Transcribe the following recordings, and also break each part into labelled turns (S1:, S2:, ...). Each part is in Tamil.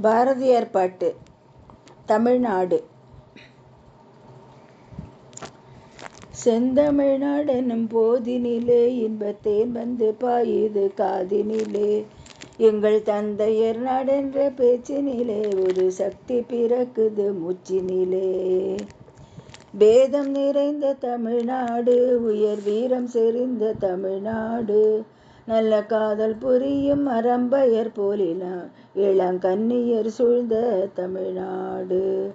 S1: பாரதியார் பாட்டு. தமிழ்நாடு. செந்தமிழ்நாடெனும் போதினிலே இன்பத்தேன் வந்து பாயுது காதினிலே. எங்கள் தந்தையர் நாடென்ற பேச்சினிலே ஒரு சக்தி பிறக்குது மூச்சினிலே. வேதம் நிறைந்த தமிழ்நாடு, உயர் வீரம் செறிந்த தமிழ்நாடு, நல்ல காதல் புரியும் அறம்பயர் போலின இளங்கன்னியர் சூழ்ந்த தமிழ்நாடு.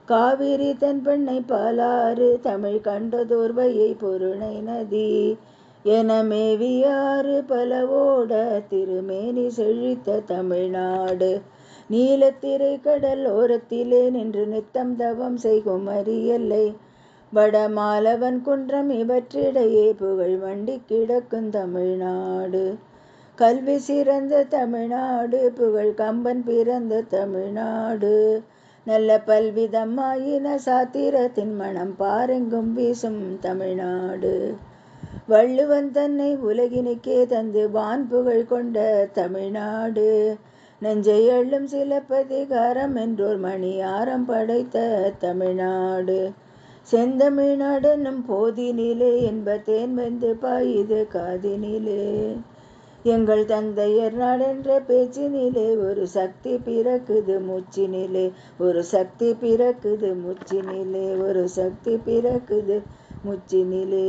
S1: காவிரி தன் பெண்ணை பாலாறு, தமிழ் கண்டதோர்வையை பொருணை நதி என மேவியாறு பலவோட திருமேனி செழித்த தமிழ்நாடு. நீலத்திரை கடல் ஓரத்திலே நின்று நித்தம் தவம் செய்கும் அரியல்லை வடமாலவன் குன்றம் இவற்றிடையே புகழ் மண்டி கிடக்கும் தமிழ்நாடு. கல்வி சிறந்த தமிழ்நாடு, புகழ் கம்பன் பிறந்த தமிழ்நாடு, நல்ல பல்விதமாயின சாத்திரத்தின் மனம் பாரெங்கும் வீசும் தமிழ்நாடு. வள்ளுவன் தன்னை உலகினுக்கே தந்து வான் புகழ் கொண்ட தமிழ்நாடு, நெஞ்சை அள்ளும் சிலப்பதிகாரம் என்றோர் மணியாரம் படைத்த தமிழ்நாடு. செந்தமிழ்நாடெனும் போதினிலே இன்பத்தேன் வந்து பாயுது காதினிலே. எங்கள் தந்தையர் நாடென்ற பேச்சினிலே ஒரு சக்தி பிறக்குது மூச்சினிலே. ஒரு சக்தி பிறக்குது மூச்சினிலே. ஒரு சக்தி பிறக்குது மூச்சினிலே.